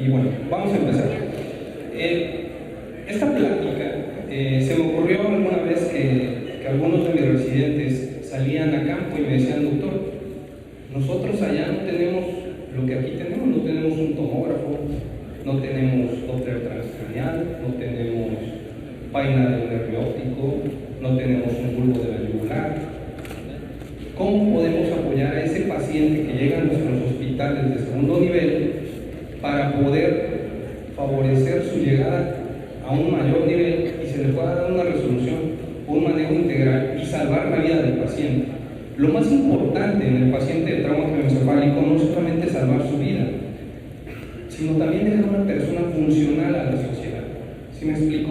Y bueno, vamos a empezar. Esta plática se me ocurrió alguna vez que algunos de mis residentes salían a campo y me decían: doctor, nosotros allá no tenemos lo que aquí tenemos, no tenemos un tomógrafo, no tenemos Doppler transcranial, no tenemos vaina del nervio óptico, no tenemos un bulbo de la yugular. ¿Cómo podemos apoyar a ese paciente que llega a nuestros hospitales de segundo nivel para poder favorecer su llegada a un mayor nivel y se le pueda dar una resolución, un manejo integral y salvar la vida del paciente? Lo más importante en el paciente de trauma craneoencefálico no solamente es salvar su vida, sino también dejar una persona funcional a la sociedad. ¿Sí me explico?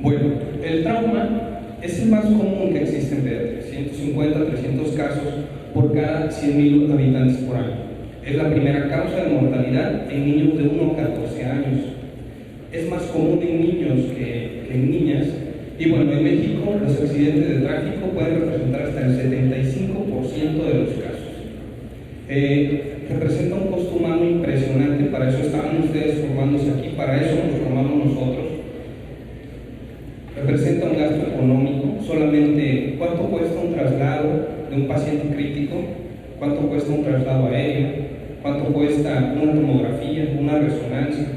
Bueno, el trauma es el más común que existe en pediatría, 150 300 casos por cada 100.000 habitantes por año. Es la primera causa de mortalidad en niños de 1 a 14 años. Es más común en niños que en niñas. Y bueno, en México los accidentes de tráfico pueden representar hasta el 75% de los casos. Representa un costo humano impresionante. Para eso estaban ustedes formándose aquí, para eso nos formamos nosotros. Representa un gasto económico. Solamente cuánto cuesta un traslado de un paciente crítico, cuánto cuesta un traslado aéreo, cuánto cuesta una tomografía, una resonancia,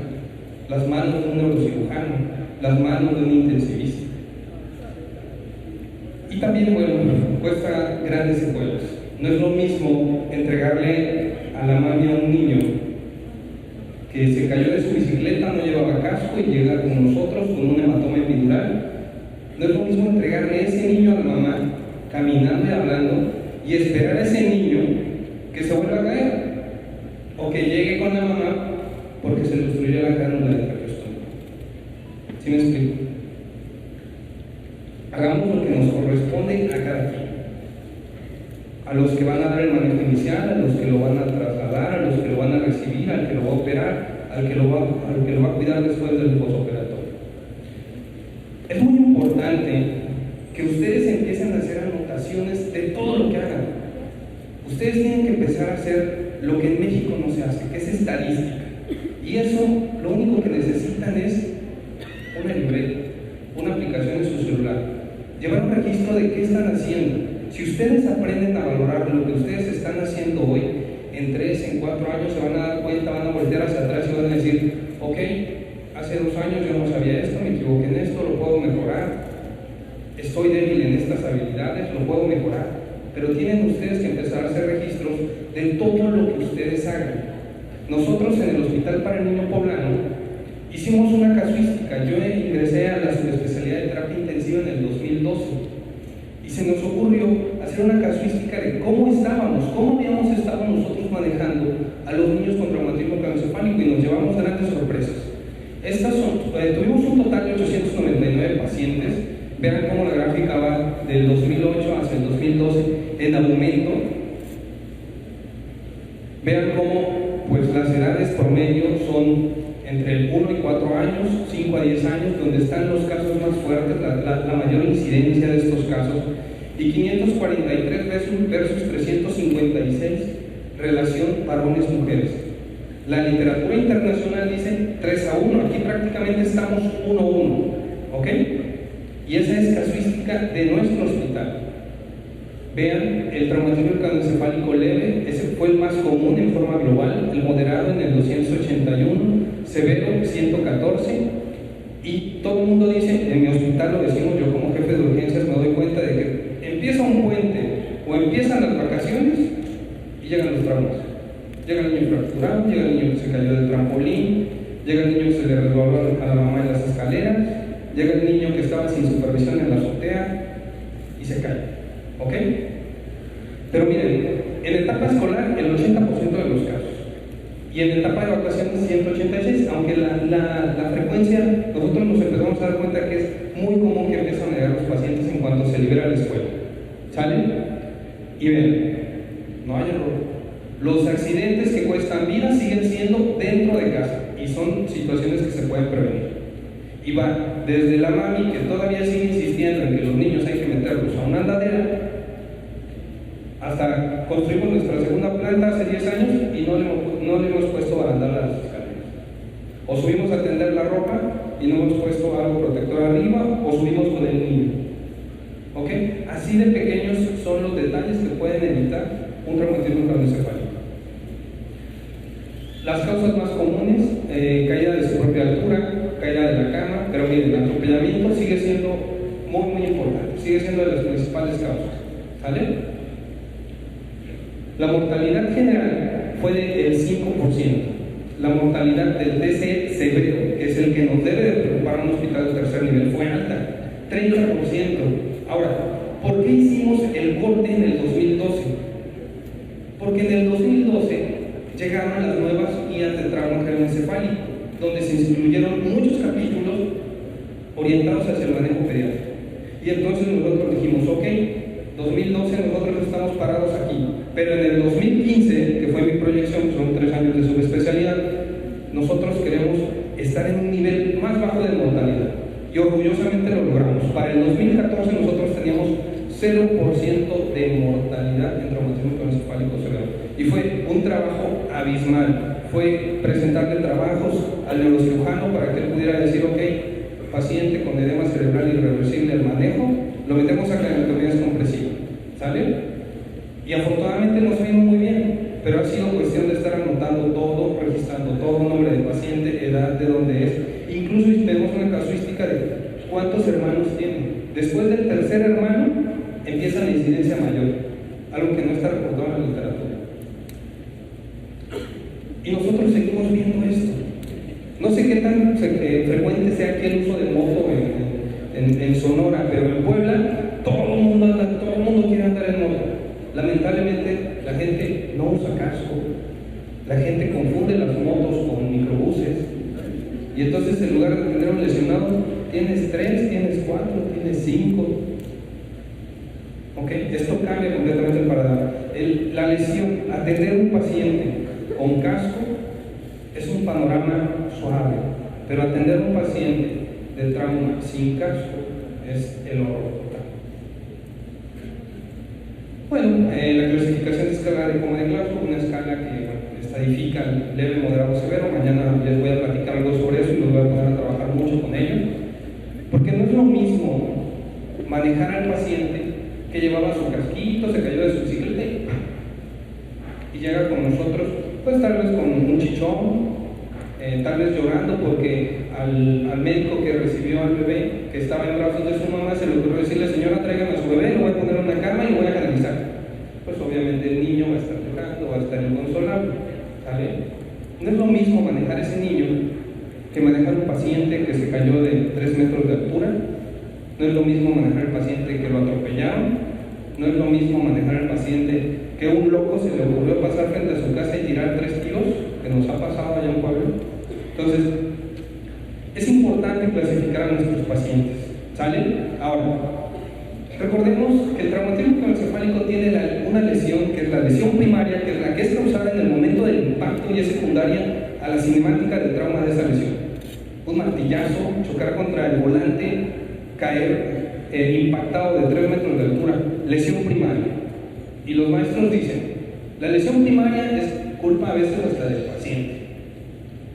las manos de un neurocirujano, las manos de un intensivista. Y también, bueno, cuesta grandes secuelas. No es lo mismo entregarle a la mami a un niño que se cayó de su bicicleta, no llevaba casco y llega con nosotros con un hematoma epidural. No es lo mismo entregarle a ese niño a la mamá, caminando y hablando, y esperar a ese niño que se vuelva a caer, o que llegue con la mamá porque se le obstruyó la cánula del traqueostomía. ¿Sí me explico? Hagamos lo que nos corresponde a cada quien. A los que van a dar el manejo inicial, a los que lo van a trasladar, a los que lo van a recibir, al que lo va a operar, al que lo va a cuidar después del postoperatorio. Es muy importante que ustedes empiecen a hacer anotaciones de todo lo que hagan. Ustedes tienen que empezar a hacer lo que en México no se hace, que es estadística. Y eso, lo único que necesitan es una libreta, una aplicación en su celular, llevar un registro de qué están haciendo. Si ustedes aprenden a valorar lo que ustedes están haciendo hoy, en 3, en 4 años se van a dar cuenta, van a voltear hacia atrás y van a decir: ok, hace 2 años yo no sabía esto, me equivoqué en esto, lo puedo mejorar, estoy débil en estas habilidades, lo puedo mejorar. Pero tienen ustedes que empezar a hacer registros de todo lo que ustedes hagan. Nosotros en el Hospital para el Niño Poblano hicimos una casuística. Yo ingresé a la subespecialidad de terapia intensiva en el 2012 y se nos ocurrió hacer una casuística de cómo estábamos, cómo habíamos estado nosotros manejando a los niños con traumatismo craneoencefálico, y nos llevamos grandes sorpresas. Tuvimos un total de 899 pacientes. Vean cómo la gráfica va del 2008 hacia el 2012 en aumento. Vean cómo pues las edades promedio son entre el 1 y 4 años, 5 a 10 años, donde están los casos más fuertes, la mayor incidencia de estos casos, y 543 versus 356 relación varones-mujeres. La literatura internacional dice 3 a 1, aquí prácticamente estamos 1 a 1, ¿ok? Y esa es casuística de nuestro hospital. Vean, el traumatismo craneoencefálico leve, ese fue el más común en forma global, el moderado en el 281, severo 114, y todo el mundo dice, en mi hospital lo decimos, yo como jefe de urgencias me doy cuenta de que empieza un puente o empiezan las vacaciones y llegan los traumas. Llega el niño fracturado, llega el niño que se cayó del trampolín, llega el niño que se le resbaló a la mamá en las escaleras, llega el niño que estaba sin supervisión en la azotea y se cae. ¿Ok? Pero miren, en etapa escolar el 80% de los casos, y en etapa de vacaciones 186, aunque la frecuencia, nosotros nos empezamos a dar cuenta que es muy común que empiezan a llegar los pacientes en cuanto se libera la escuela. ¿Salen? Y ven, no hay error. Los accidentes que cuestan vida siguen siendo dentro de casa y son situaciones que se pueden prevenir. Y va desde la mami, que todavía sigue insistiendo en que los niños hay que meterlos a una andadera, hasta construimos nuestra segunda planta hace 10 años y no le hemos puesto barandal a las escaleras. O subimos a tender la ropa y no hemos puesto algo protector arriba, o subimos con el niño. ¿Ok? Así de pequeños son los detalles que pueden evitar un traumatismo craneoencefálico. Las causas más comunes, caída de su propia altura, caída de la cama, pero miren, el atropellamiento sigue siendo muy importante, sigue siendo de las principales causas. ¿Sale? La mortalidad general fue del 5%. La mortalidad del TC severo, que es el que nos debe de preocupar en un hospital de tercer nivel, fue alta, 30%. Ahora, ¿por qué hicimos el corte en el 2012? Porque en el 2012 llegaron las nuevas guías de trauma craneoencefálico, donde se incluyeron muchos capítulos orientados hacia el manejo pediátrico. Y entonces nosotros dijimos, ok, 2012 nosotros estamos parados aquí, pero en el 2015, que fue mi proyección, son 3 años de subespecialidad, nosotros queremos estar en un nivel más bajo de mortalidad, y orgullosamente lo logramos. Para el 2014 nosotros teníamos 0% de mortalidad en traumatismo craneoencefálico severo, y fue un trabajo abismal. Fue presentarle trabajos al neurocirujano para que él pudiera decir, ok, paciente con edema cerebral irreversible al manejo, lo metemos a craneotomía compresiva, ¿sale? Y afortunadamente nos vino muy bien, pero ha sido cuestión de estar anotando todo, registrando todo, nombre del paciente, edad, de dónde es. Incluso tenemos una casuística de cuántos hermanos tiene. Después del tercer hermano empieza la incidencia mayor, algo que no está reportado en la literatura. Y nosotros seguimos viendo esto. No sé qué tan frecuente sea aquí el uso de moto en Sonora, pero en Puebla todo el mundo anda, todo el mundo quiere andar en moto. Lamentablemente la gente no usa casco, la gente confunde las motos con microbuses, y entonces en lugar de tener un lesionado, tienes 3, tienes 4, tienes 5. ¿Ok? Esto cambia completamente el paradigma. La lesión, atender a un paciente con casco es un panorama suave, pero atender a un paciente de trauma sin casco es el horror total. Bueno, la clasificación de escala de coma de Glasgow, una escala que estadifica leve, moderado, severo. Mañana les voy a platicar algo sobre eso y los voy a poner a trabajar mucho con ello, porque no es lo mismo manejar al paciente que llevaba su casquito, se cayó de su bicicleta y llega con nosotros, pues tal vez con un chichón, tal vez llorando porque al médico que recibió al bebé que estaba en brazos de su mamá se le ocurrió decirle: señora, tráigame a su bebé, lo voy a poner en una cama y lo voy a canalizar. Pues obviamente el niño va a estar llorando, va a estar inconsolable, ¿sale? No es lo mismo manejar a ese niño que manejar a un paciente que se cayó de 3 metros de altura. No es lo mismo manejar al paciente que lo atropellaron. No es lo mismo manejar al paciente que un loco se le ocurrió pasar frente a su casa y tirar 3 kilos, que nos ha pasado allá en Puebla. Entonces, es importante clasificar a nuestros pacientes, ¿sale? Ahora, recordemos que el traumatismo craneoencefálico tiene una lesión, que es la lesión primaria, que es la que es causada en el momento del impacto y es secundaria a la cinemática del trauma de esa lesión. Un martillazo, chocar contra el volante, caer impactado de 3 metros de altura, lesión primaria. Y los maestros dicen, la lesión primaria es culpa a veces hasta del paciente.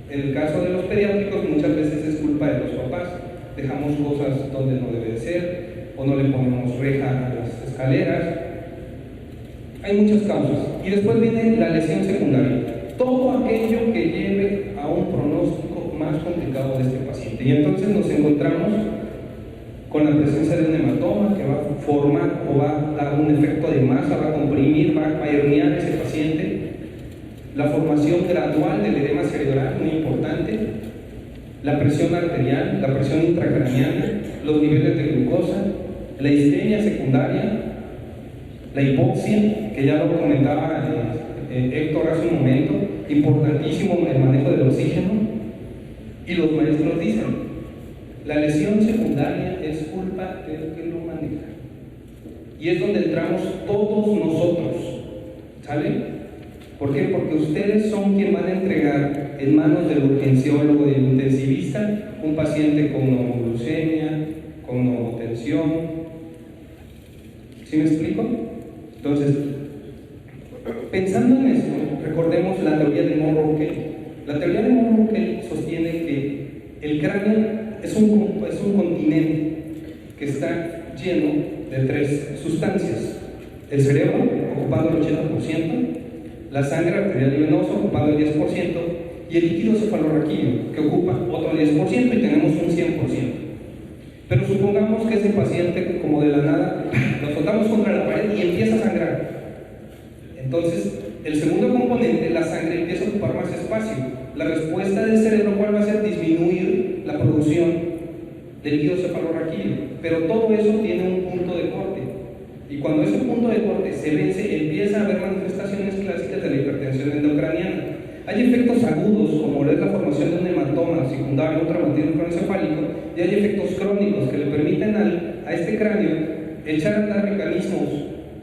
En el caso de los pediátricos muchas veces es culpa de los papás. Dejamos cosas donde no debe de ser, o no le ponemos reja a las escaleras. Hay muchas causas. Y después viene la lesión secundaria, todo aquello que lleve a un pronóstico más complicado de este paciente. Y entonces nos encontramos con la presencia de un hematoma que va a formar o va a dar un efecto de masa, va a comprimir, va a herniar a ese paciente. La formación gradual del edema cerebral, muy importante. La presión arterial, la presión intracraneana, los niveles de glucosa, la isquemia secundaria, la hipoxia, que ya lo comentaba Héctor hace un momento, importantísimo el manejo del oxígeno. Y los maestros dicen, la lesión secundaria es culpa del que lo maneja. Y es donde entramos todos nosotros, ¿sale? ¿Por qué? Porque ustedes son quienes van a entregar en manos del urgenciólogo y del intensivista un paciente con neumoglucemia, con neumotensión. ¿Sí me explico? Entonces, Pensando en esto, recordemos la teoría de Monroe-Kelly. La teoría de Monroe-Kelly sostiene que el cráneo es un continente que está lleno de tres sustancias: el cerebro, ocupando el 80%, la sangre arterial y venosa, ocupando el 10%, y el líquido cefalorraquídeo, que ocupa otro 10%, y tenemos un 100%. Pero supongamos que ese paciente, como de la nada, lo soltamos contra la pared y empieza a sangrar. Entonces, el segundo componente, la sangre, empieza a ocupar más espacio. La respuesta del cerebro, ¿cuál va a ser? Disminuir la producción del líquido cefalorraquídeo. Pero todo eso tiene un punto de corte. Y cuando ese punto de corte se vence, empieza a haber manifestaciones clásicas de la hipertensión endocraniana. Hay efectos agudos, como es la formación de un hematoma secundario a un traumatismo craneoencefálico, y hay efectos crónicos que le permiten a este cráneo echar a andar mecanismos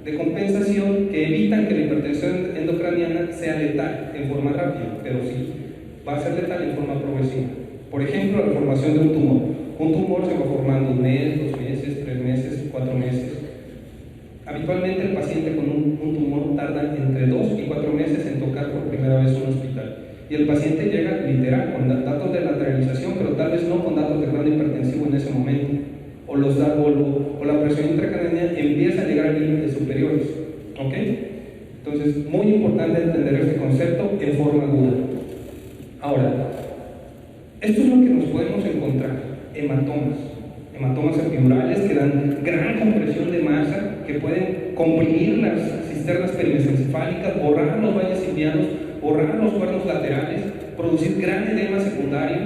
de compensación que evitan que la hipertensión endocraniana sea letal en forma rápida, pero sí va a ser letal en forma progresiva. Por ejemplo, la formación de un tumor. Un tumor se va formando 1 mes, 2 meses, 3 meses, 4 meses. Habitualmente el paciente con un tumor tarda entre 2 y 4 meses en tocar por primera vez un hospital. Y el paciente llega literal con datos de lateralización, pero tal vez no con datos de cuadro hipertensivo en ese momento. O la presión intracraneal empieza a llegar a límites superiores. ¿Ok? Entonces, muy importante entender este concepto en forma aguda. Ahora, esto es lo que nos podemos encontrar: hematomas epidurales que dan gran compresión de masa, que pueden comprimir las cisternas perimesencefálicas, borrar los valles sylvianos, borrar los cuernos laterales, producir gran edema secundario.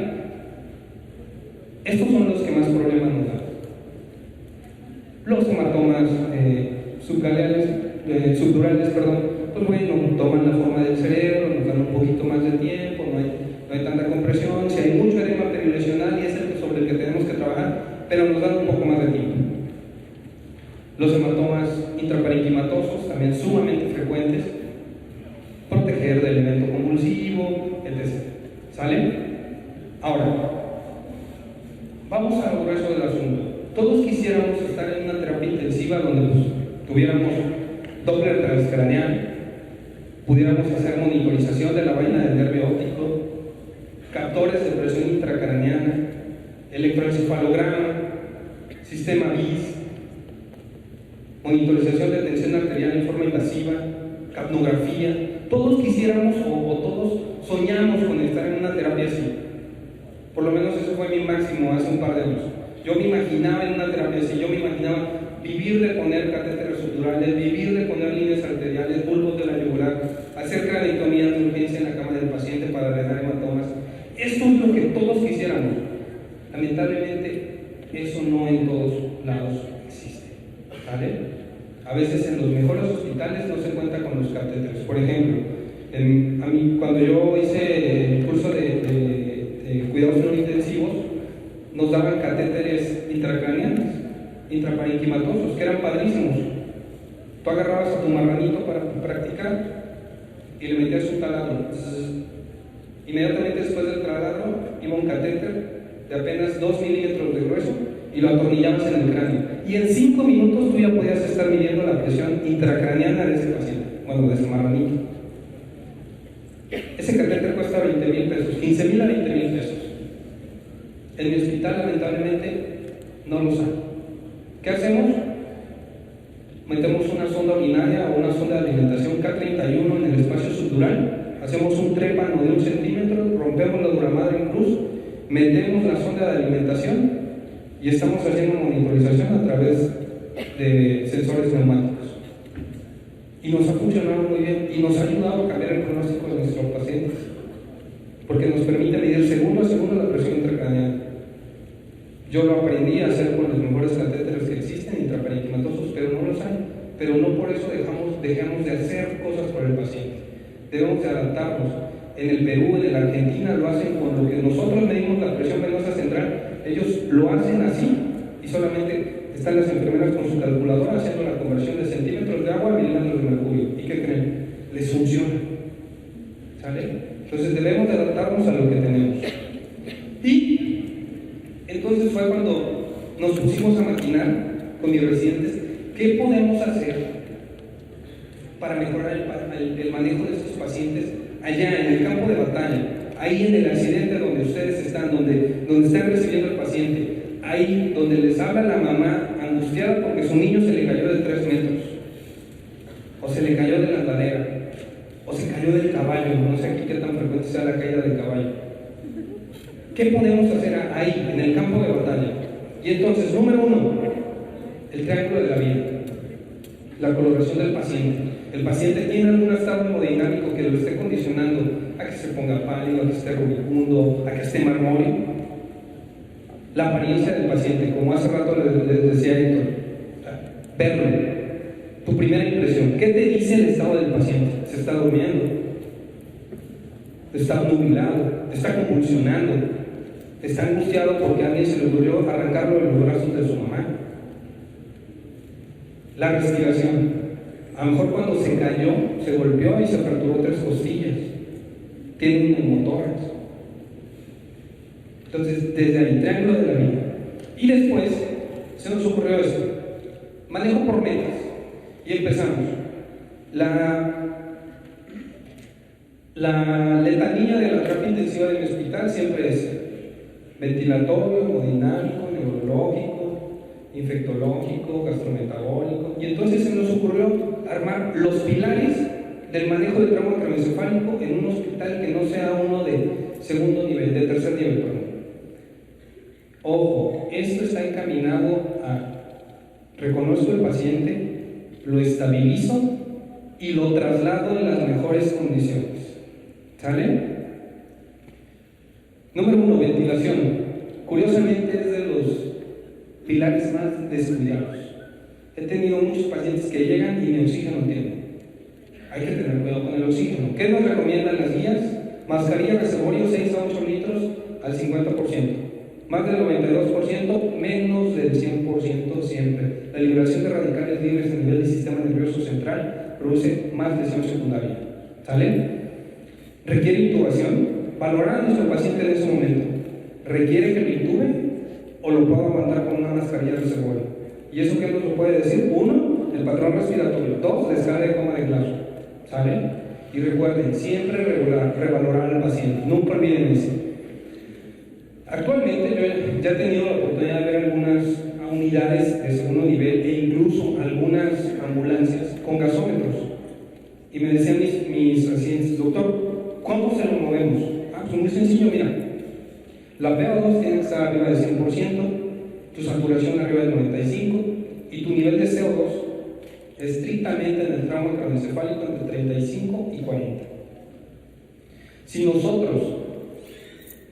Estos son los que más problemas nos dan. Los hematomas subdurales, pues bueno, toman la forma del cerebro, nos dan un poquito más de tiempo, no hay tanta compresión. Si hay mucho edema perilesional, y es el sobre el que tenemos que trabajar, pero nos dan un poco más de tiempo. Los hematomas intraparenquimatosos, también sumamente frecuentes, proteger del evento convulsivo, etc. ¿Sale? Ahora, vamos a lo grueso del asunto. Todos quisiéramos estar en una terapia intensiva donde tuviéramos Doppler transcraneal, pudiéramos hacer monitorización de la vaina del nervio óptico, captores de presión intracraneana, electroencefalograma, sistema BIS, monitorización de tensión arterial en forma invasiva, capnografía. Todos quisiéramos o todos soñamos con estar en una terapia así. Por lo menos eso fue mi máximo hace un par de años. Yo me imaginaba en una terapia así, yo me imaginaba vivir de poner catéteres subdurales, vivir de poner líneas arteriales, bulbos de la yugular, hacer craneotomía de urgencia en la cama del paciente para drenar hematomas. Esto es lo que todos quisiéramos. Lamentablemente, eso no en todos lados existe. ¿Vale? A veces en los mejores hospitales no se cuenta con los catéteres. Por ejemplo, cuando yo hice el curso de cuidados no intensivos, nos daban catéteres intracraneales, intraparenquimatosos, que eran padrísimos. Tú agarrabas a tu marranito para practicar y le metías un taladro. Inmediatamente después del taladro iba un catéter de apenas 2 milímetros de grueso y lo atornillabas en el cráneo. Y en 5 minutos tú ya podías estar midiendo la presión intracraneana de ese paciente, bueno, de ese marranito. Ese catéter cuesta 20,000 pesos, 15,000 a 20,000 pesos. En mi hospital, lamentablemente, no los hay. ¿Qué hacemos? Metemos una sonda urinaria o una sonda de alimentación K31 en el espacio subdural, hacemos un trépano de 1 centímetro, rompemos la duramadre en cruz, metemos la sonda de alimentación y estamos haciendo monitorización a través de sensores neumáticos. Y nos ha funcionado muy bien y nos ha ayudado a cambiar el pronóstico de nuestros pacientes, porque nos permite medir segundo a segundo la presión intracraneal. Yo lo aprendí a hacer con los mejores catéteres que existen, intraparenquimatosos, pero no los hay. Pero no por eso dejamos de hacer cosas por el paciente. Debemos de adaptarnos. En el Perú, en la Argentina lo hacen con lo que nosotros medimos la presión venosa central. Ellos lo hacen así y solamente están las enfermeras con su calculadora haciendo la conversión de centímetros de agua a milímetros de mercurio. ¿Y qué creen? Les funciona. ¿Sale? Entonces debemos de adaptarnos a lo que tenemos. Y entonces fue cuando nos pusimos a maquinar con mis residentes qué podemos hacer para mejorar el manejo de estos pacientes allá en el campo de batalla, ahí en el accidente donde ustedes están, donde están recibiendo al paciente, ahí donde les habla la mamá angustiada porque su niño se le cayó de 3 metros, o se le cayó de la andadera, o se cayó del caballo, no sé aquí qué tan frecuente sea la caída del caballo. ¿Qué podemos hacer ahí, en el campo de batalla? Y entonces, número 1, el triángulo de la vida, la coloración del paciente. El paciente tiene algún estado hemodinámico que lo esté condicionando a que se ponga pálido, a que esté rubicundo, a que esté marmóreo. La apariencia del paciente, como hace rato les decía Héctor, verlo, tu primera impresión. ¿Qué te dice el estado del paciente? ¿Se está durmiendo? ¿Está nubilado? ¿Está convulsionando? ¿Está angustiado porque a alguien se le ocurrió arrancarlo de los brazos de su mamá? La respiración. A lo mejor cuando se cayó, se golpeó y se fracturó 3 costillas. Tiene un neumotórax. Entonces, desde el triángulo de la vida. Y después, se nos ocurrió esto. Manejo por metas. Y empezamos. La letanía de la terapia intensiva de mi hospital siempre es ventilatorio, hemodinámico, neurológico, infectológico, gastrometabólico. Y entonces se nos ocurrió armar los pilares del manejo de trauma craneoencefálico en un hospital que no sea uno de segundo nivel, de tercer nivel, perdón. Ojo, esto está encaminado a reconozco el paciente, lo estabilizo y lo traslado en las mejores condiciones. ¿Sale? Número 1, ventilación. Curiosamente es de los pilares más descuidados. He tenido muchos pacientes que llegan y ni oxígeno tienen. Hay que tener cuidado con el oxígeno. ¿Qué nos recomiendan las guías? Mascarilla reservorio 6 a 8 litros al 50%. Más del 92%, menos del 100% siempre. La liberación de radicales libres a nivel del sistema nervioso central produce más lesión secundaria. ¿Sale? ¿Requiere intubación? Valorar a nuestro paciente en ese momento. ¿Requiere que lo intube o lo puedo aguantar con una mascarilla reservorio? ¿Y eso qué nos lo puede decir? 1, el patrón respiratorio. 2, la escala de coma de Glasgow. ¿Sale? Y recuerden, siempre revalorar al paciente. Nunca olviden eso. Actualmente yo ya he tenido la oportunidad de ver algunas unidades de segundo nivel e incluso algunas ambulancias con gasómetros. Y me decían mis residentes, doctor, ¿cómo se lo movemos? Pues muy sencillo, mira. La PO2 tiene que estar arriba del 100%, tu saturación arriba del 95% y tu nivel de CO2 estrictamente en el trauma craneoencefálico entre 35 y 40. Si nosotros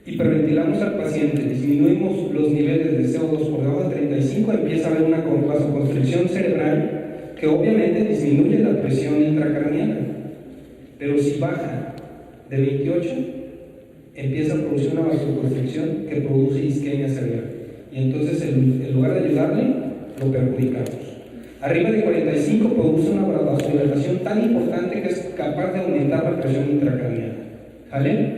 hiperventilamos al paciente, disminuimos los niveles de CO2 por debajo de 35, empieza a haber una vasoconstricción cerebral que obviamente disminuye la presión intracraneana, pero si baja de 28, empieza a producir una vasoconstricción que produce isquemia cerebral, y entonces en lugar de ayudarle, lo perjudicamos. Arriba de 45 produce una vasodilatación tan importante que es capaz de aumentar la presión intracraneana. ¿Vale?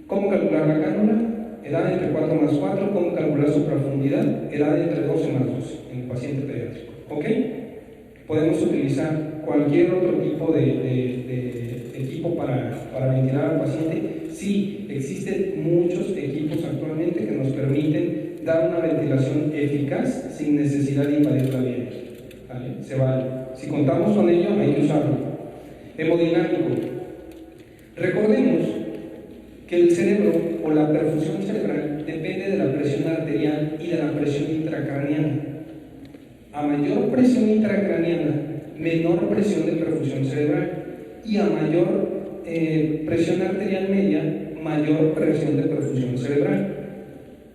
¿Cómo calcular la cánula? Edad entre 4 más 4. ¿Cómo calcular su profundidad? Edad entre 12 más 12 en el paciente pediátrico. ¿Ok? Podemos utilizar cualquier otro tipo de equipo para ventilar al paciente. Sí, existen muchos equipos actualmente que nos permiten dar una ventilación eficaz sin necesidad de invadir la vía. ¿Vale? Se vale. Si contamos con ello, hay que usarlo. Hemodinámico. Recordemos que el cerebro o la perfusión cerebral depende de la presión arterial y de la presión intracraneana. A mayor presión intracraneana, menor presión de perfusión cerebral, y a mayor presión arterial media, mayor presión de perfusión cerebral.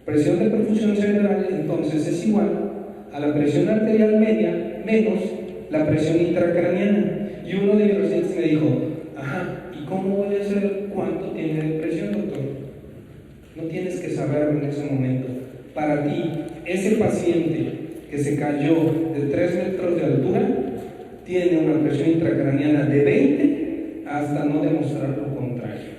Presión de perfusión cerebral entonces es igual a la presión arterial media menos la presión intracraneana. Y uno de mis pacientes me dijo, ajá, ¿y cómo voy a saber cuánto tiene de presión, doctor? No tienes que saberlo en ese momento. Para ti, ese paciente que se cayó de 3 metros de altura tiene una presión intracraneana de 20 hasta no demostrar lo contrario.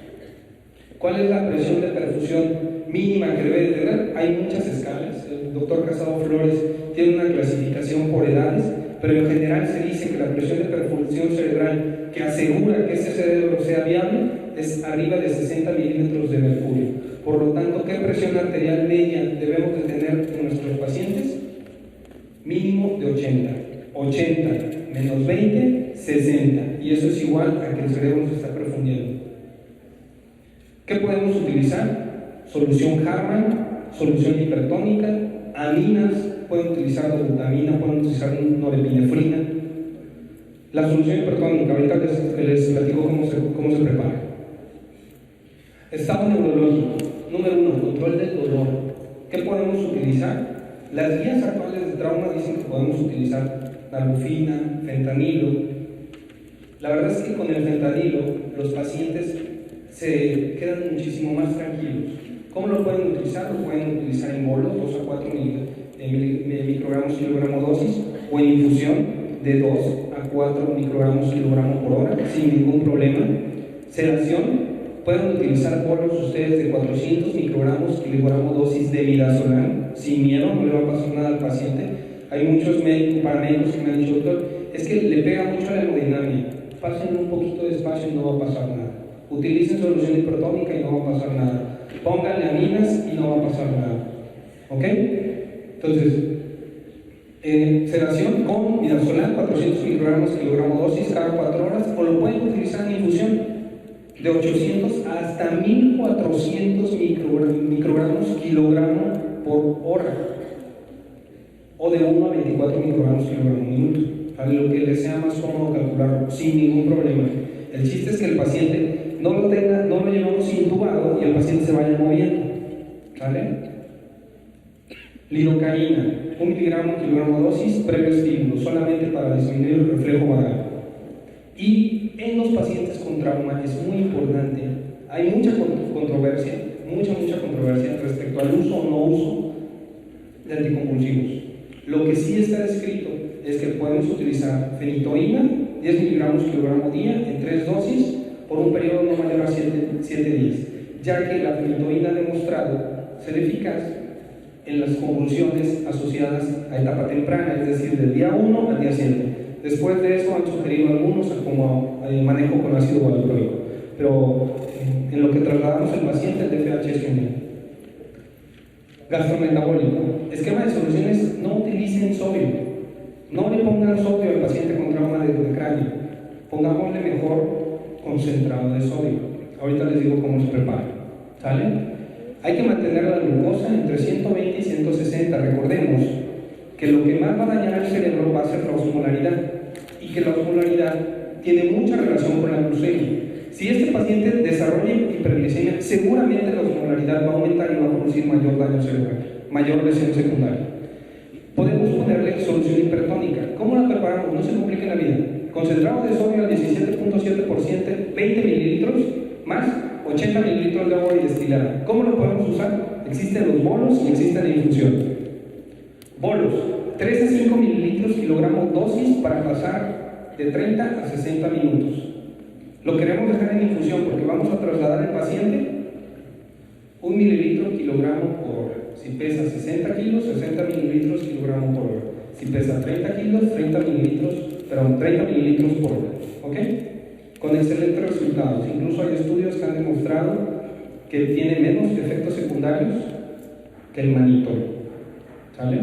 ¿Cuál es la presión de perfusión mínima que debe de tener? Hay muchas escalas. El doctor Casado Flores tiene una clasificación por edades pero en general se dice que la presión de perfusión cerebral que asegura que ese cerebro sea viable es arriba de 60 milímetros de mercurio. Por lo tanto, ¿qué presión arterial media debemos de tener en nuestros pacientes? Mínimo de 80. 80 menos 20, 60. Y eso es igual a que el cerebro se está perfundiendo. ¿Qué podemos utilizar? Solución Harman, solución hipertónica, aminas, pueden utilizar dobutamina, pueden utilizar norepinefrina. La solución hipertónica, ahorita les platico cómo se prepara. Estado neurológico. Número 1, control del dolor. ¿Qué podemos utilizar? Las guías actuales de trauma dicen que podemos utilizar nalbuphina, fentanilo. La verdad es que con el fentanilo los pacientes se quedan muchísimo más tranquilos. ¿Cómo lo pueden utilizar? Lo pueden utilizar en bolos, 2 a 4 microgramos kilogramo dosis, o en infusión de 2 a 4 microgramos kilogramo por hora, sin ningún problema. Sedación, pueden utilizar bolos ustedes de 400 microgramos kilogramo dosis de midazolam, sin miedo, no le va a pasar nada al paciente. Hay muchos paramédicos que me han dicho, doctor, es que le pega mucho a la hemodinamia, pasen un poquito despacio y no va a pasar nada. Utilicen solución hipertónica y no va a pasar nada. Pónganle aminas y no va a pasar nada. ¿Ok? Entonces, sedación con midazolam, 400 microgramos kilogramo dosis cada 4 horas, o lo pueden utilizar en infusión de 800 hasta 1400 microgramos kilogramo por hora, o de 1 a 24 microgramos kilogramo minuto, a lo que les sea más cómodo calcular sin ningún problema. El chiste es que el paciente no lo llevamos intubado y el paciente se vaya moviendo, ¿vale? Lidocaína, 1 miligramo kilogramo dosis previo estímulo, solamente para disminuir el reflejo vagal. Y en los pacientes con trauma es muy importante, hay mucha controversia respecto al uso o no uso de anticonvulsivos. Lo que sí está descrito es que podemos utilizar fenitoína, 10 miligramos kilogramo día, en 3 dosis, por un periodo no mayor a 7 días, ya que la fenitoína ha demostrado ser eficaz en las convulsiones asociadas a etapa temprana, es decir, del día 1 al día 7. Después de eso han sugerido algunos como manejo con ácido valproico, pero en lo que trasladamos al paciente, el DFH es genial. Gastrometabólico, esquema de soluciones, no utilicen sodio, no le pongan sodio al paciente con trauma de cráneo, pongámosle mejor concentrado de sodio. Ahorita les digo cómo se prepara, ¿sale? Hay que mantener la glucosa entre 120 y 160. Recordemos que lo que más va a dañar al cerebro va a ser la osmolaridad, y que la osmolaridad tiene mucha relación con la glucemia. Si este paciente desarrolla hiperglicemia, seguramente la osmolaridad va a aumentar y va a producir mayor daño cerebral, mayor lesión secundaria. Podemos ponerle solución hipertónica. ¿Cómo la preparamos? No se complique la vida. Concentrado de sodio al 17.7%, 20 mililitros más 80 mililitros de agua y destilada. ¿Cómo lo podemos usar? Existen los bolos y existe la infusión. Bolos, 3 a 5 mililitros kilogramo dosis para pasar de 30 a 60 minutos. Lo queremos dejar en infusión porque vamos a trasladar al paciente 1 mililitro kilogramo por hora. Si pesa 60 kilos, 60 mililitros kilogramo por hora. Si pesa 30 kilos, 30 mililitros por hora. ¿Ok? Con excelentes resultados. Incluso hay estudios que han demostrado que tiene menos efectos secundarios que el manitol. ¿Sale?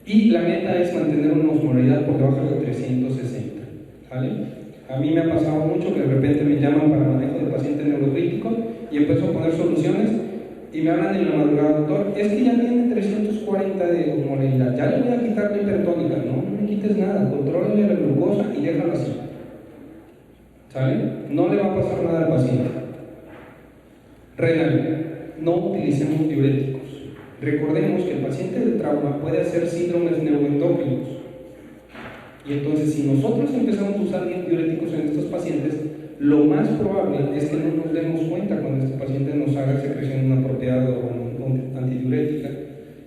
Y la meta es mantener una osmolaridad por debajo de 360. ¿Sale? A mí me ha pasado mucho que de repente me llaman para manejo de paciente neurocrítico y empiezo a poner soluciones y me hablan en la madrugada, doctor, es que ya tiene 340 de osmolaridad, ya le voy a quitar la hipertónica. No me quites nada, contrólale la glucosa y déjalo así. ¿Sale? No le va a pasar nada al paciente. Renal, no utilicemos diuréticos. Recordemos que el paciente de trauma puede hacer síndromes neuroendocrinos. Y entonces, si nosotros empezamos a usar diuréticos en estos pacientes, lo más probable es que no nos demos cuenta cuando este paciente nos haga secreción inapropiada o antidiurética.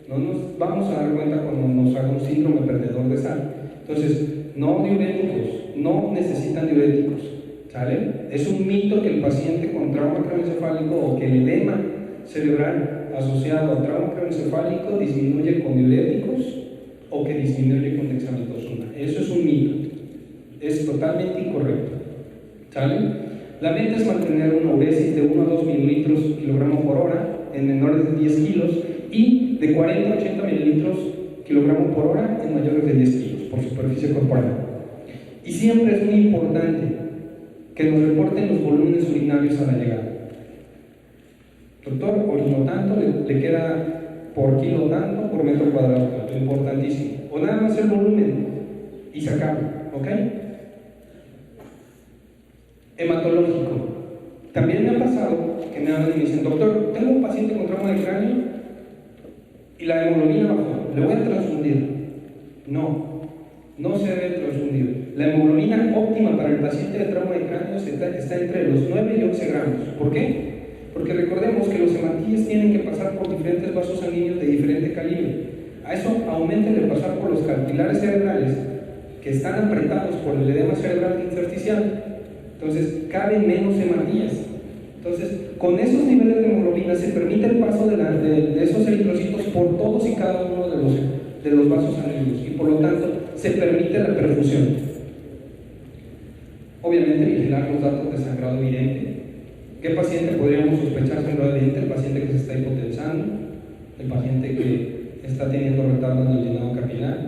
No nos vamos a dar cuenta cuando nos haga un síndrome perdedor de sal. Entonces, no diuréticos, no necesitan diuréticos. ¿Sale? Es un mito que el paciente con trauma craneoencefálico o que el edema cerebral asociado a trauma craneoencefálico disminuye con diuréticos o o que disminuye con dexametasona. Eso es un mito, es totalmente incorrecto. ¿Sale? La meta es mantener una uresis de 1 a 2 mililitros kilogramo por hora en menores de 10 kilos y de 40 a 80 mililitros kilogramo por hora en mayores de 10 kilos por superficie corporal. Y siempre es muy importante que nos reporten los volúmenes urinarios a la llegada. Doctor, orino tanto, le queda por kilo tanto, por metro cuadrado tanto, importantísimo. O nada más el volumen y se acaba, ¿ok? Hematológico. También me ha pasado que me hablan y me dicen, doctor, tengo un paciente con trauma de cráneo y la hemoglobina bajó, ¿le voy a transfundir? No se debe transfundir. La hemoglobina óptima para el paciente de trauma de cráneo está entre los 9 y 11 gramos. ¿Por qué? Porque recordemos que los hematíes tienen que pasar por diferentes vasos sanguíneos de diferente calibre. A eso aumentenle pasar por los capilares cerebrales que están apretados por el edema cerebral intersticial. Entonces, caben menos hematías. Entonces, con esos niveles de hemoglobina se permite el paso de esos eritrocitos por todos y cada uno de los vasos sanguíneos y por lo tanto se permite la perfusión. Obviamente, vigilar los datos de sangrado evidente. ¿Qué paciente podríamos sospechar sangrado evidente? El paciente que se está hipotensando, el paciente que está teniendo retardo en el llenado capilar,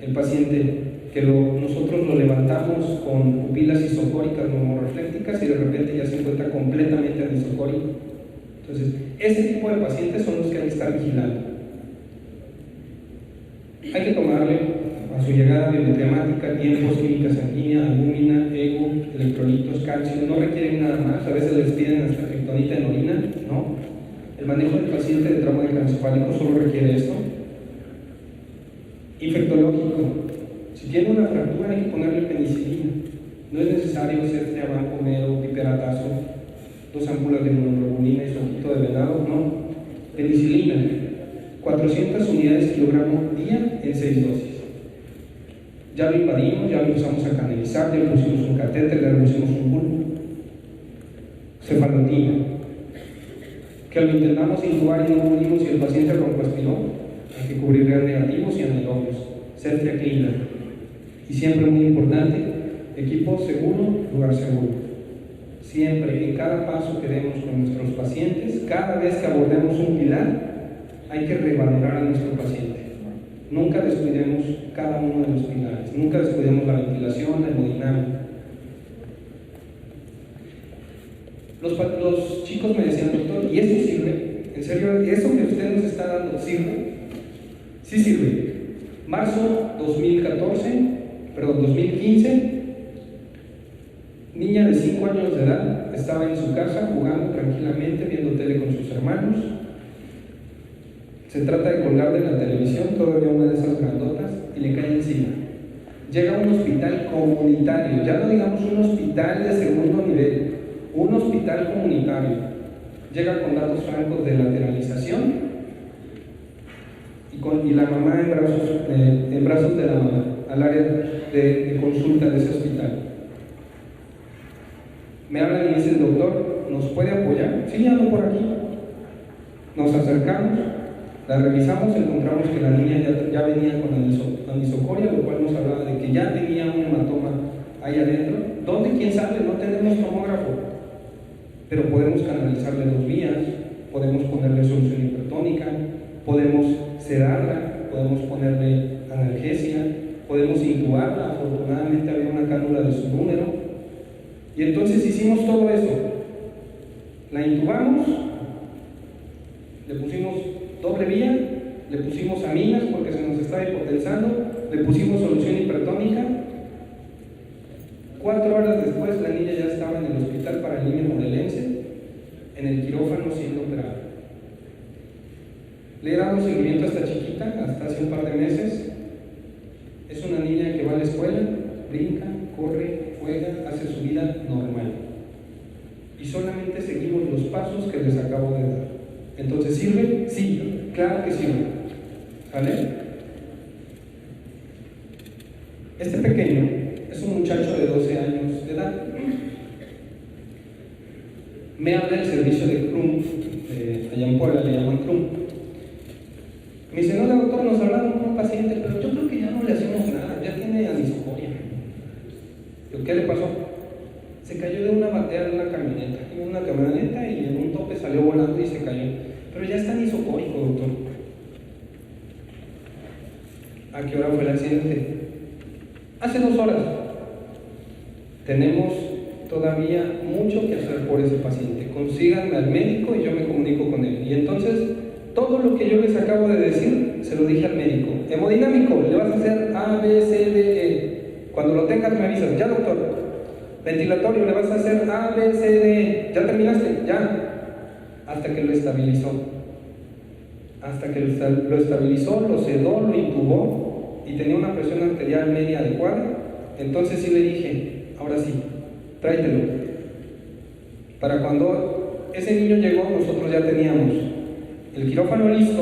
el paciente que nosotros lo levantamos con pupilas isocóricas normoreflécticas y de repente ya se encuentra completamente anisocórico. Entonces, ese tipo de pacientes son los que hay que estar vigilando. Hay que tomarle a su llegada biometría, tiempos, química sanguínea, albúmina, ego, electrolitos, calcio. No requieren nada más, a veces les piden hasta kriptonita en orina, ¿no? El manejo del paciente de trauma craneoencefálico solo requiere esto. Infectológico. Si tiene una fractura hay que ponerle penicilina. No es necesario hacer triabanco, mero, piperatazo, 2 ampulas de inmunoglobulina y su ojito de venado, no. Penicilina, 400 unidades kilogramo día en 6 dosis. Ya lo invadimos, ya lo empezamos a canalizar, ya le pusimos un catéter, ya le pusimos un bulbo. Cefalotina. Que lo intentamos intubar y no pudimos y el paciente broncoaspiró, hay que cubrir gas negativos y anaerobios. Ceftriaxona. Y siempre muy importante, equipo seguro, lugar seguro. Siempre, en cada paso que demos con nuestros pacientes, cada vez que abordemos un pilar, hay que revalorar a nuestro paciente. Nunca descuidemos cada uno de los pilares, nunca descuidemos la ventilación, la hemodinámica. Los chicos me decían, doctor, ¿y eso sirve? ¿En serio? ¿Eso que usted nos está dando sirve? Sí sirve. Marzo 2015, niña de 5 años de edad, estaba en su casa jugando tranquilamente, viendo tele con sus hermanos. Se trata de colgar de la televisión, todavía una de esas grandotas, y le cae encima. Llega a un hospital comunitario, ya no digamos un hospital de segundo nivel, un hospital comunitario. Llega con datos francos de lateralización y la mamá en brazos de la mamá, al área de consulta de ese hospital. Me hablan y me dicen, doctor, ¿nos puede apoyar? Sí, ando por aquí. Nos acercamos, la revisamos, encontramos que la niña ya venía con anisocoria, lo cual nos hablaba de que ya tenía un hematoma ahí adentro. ¿Dónde? ¿Quién sabe? No tenemos tomógrafo, pero podemos canalizarle 2 vías, podemos ponerle solución hipertónica, podemos sedarla, podemos ponerle analgesia, podemos intubarla. Afortunadamente había una cánula de su número. Y entonces hicimos todo eso. La intubamos, le pusimos doble vía, le pusimos aminas porque se nos estaba hipotensando, le pusimos solución hipertónica. 4 horas después la niña ya estaba en el hospital para anemia morelense, en el quirófano siendo operada. Le he dado seguimiento a esta chiquita hasta hace un par de meses. Es una niña que va a la escuela, brinca, corre, juega, hace su vida normal. Y solamente seguimos los pasos que les acabo de dar. Entonces, ¿sirve? Sí, claro que sirve. ¿Vale? Este pequeño es un muchacho de 12 años de edad. Me habla del servicio de CRUM, allá en Puebla le llaman CRUM. Me dice, no, doctor, nos hablaron con un paciente, pero yo creo que ya no le hacemos nada, ya tiene anisocoria. Yo, ¿qué le pasó? Se cayó de una batea de una camioneta y en un tope salió volando y se cayó. Pero ya está anisocórico, doctor. ¿A qué hora fue el accidente? Hace 2 horas. Tenemos todavía mucho que hacer por ese paciente. Consíganme al médico y yo me comunico con él. Y entonces, todo lo que yo les acabo de decir, se lo dije al médico. Hemodinámico, le vas a hacer A, B, C, D, E. Cuando lo tengas me avisas. Ya, doctor. Ventilatorio, le vas a hacer A, B, C, D, E. ¿Ya terminaste? Ya. Hasta que lo estabilizó. Hasta que lo estabilizó, lo sedó, lo intubó y tenía una presión arterial media adecuada. Entonces sí le dije, ahora sí, tráetelo. Para cuando ese niño llegó, nosotros ya teníamos el quirófano listo,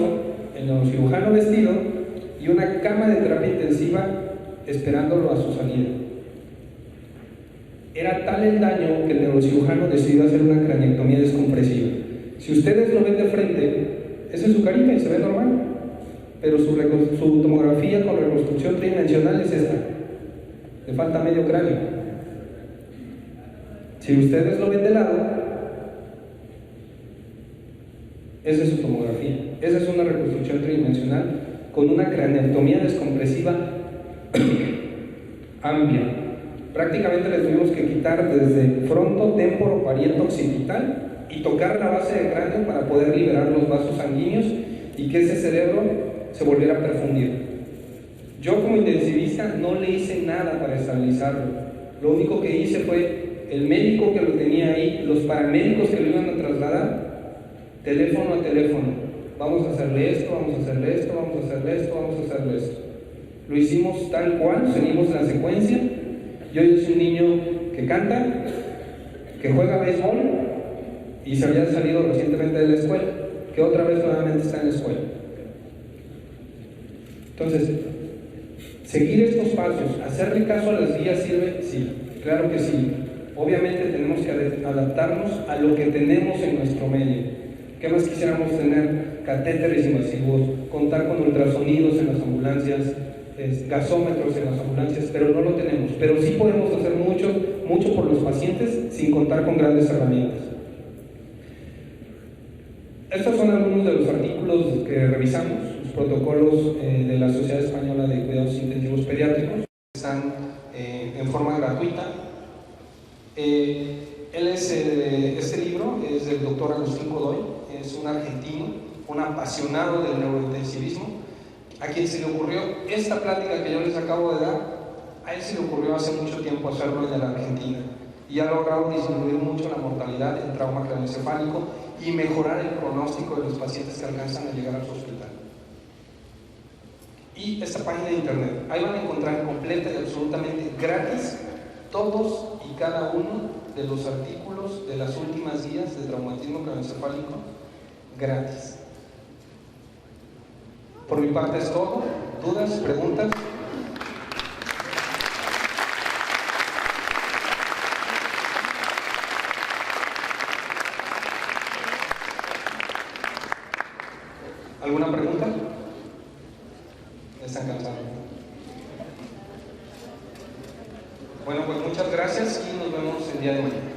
el neurocirujano vestido y una cama de terapia intensiva esperándolo a su salida. Era tal el daño que el neurocirujano decidió hacer una craniectomía descompresiva. Si ustedes lo ven de frente, esa es su carita y se ve normal, pero su tomografía con reconstrucción tridimensional es esta. Le falta medio cráneo. Si ustedes lo ven de lado, esa es su tomografía. Esa es una reconstrucción tridimensional con una craneectomía descompresiva amplia. Prácticamente le tuvimos que quitar desde fronto, témporo, pariento, occipital y tocar la base del cráneo para poder liberar los vasos sanguíneos y que ese cerebro se volviera a perfundir. Yo como intensivista no le hice nada para estabilizarlo. Lo único que hice fue el médico que lo tenía ahí, los paramédicos que lo iban a trasladar, teléfono a teléfono. Vamos a hacerle esto, vamos a hacerle esto, vamos a hacerle esto, vamos a hacerle esto. Lo hicimos tal cual, seguimos la secuencia. Y hoy es un niño que canta, que juega béisbol y se había salido recientemente de la escuela, que otra vez nuevamente está en la escuela. Entonces, seguir estos pasos, hacerle caso a las guías sirve, sí, claro que sí. Obviamente tenemos que adaptarnos a lo que tenemos en nuestro medio. ¿Qué más quisiéramos tener? Catéteres invasivos, contar con ultrasonidos en las ambulancias, gasómetros en las ambulancias, pero no lo tenemos. Pero sí podemos hacer mucho por los pacientes sin contar con grandes herramientas. Estos son algunos de los artículos que revisamos, los protocolos de la Sociedad Española de Cuidados Intensivos Pediátricos. Están en forma gratuita. Este libro es del doctor Agustín Godoy, es un argentino, un apasionado del neurointensivismo, a quien se le ocurrió esta plática que yo les acabo de dar. A él se le ocurrió hace mucho tiempo hacerlo en la Argentina y ha logrado disminuir mucho la mortalidad del trauma craneoencefálico y mejorar el pronóstico de los pacientes que alcanzan a llegar a su hospital. Y esta página de internet, ahí van a encontrar completa y absolutamente gratis todos y cada uno de los artículos de las últimas guías de traumatismo craneoencefálico, gratis. Por mi parte es todo. ¿Dudas? ¿Preguntas? ¿Alguna pregunta? ¿Están cansados? Bueno, pues muchas gracias y nos vemos el día de mañana.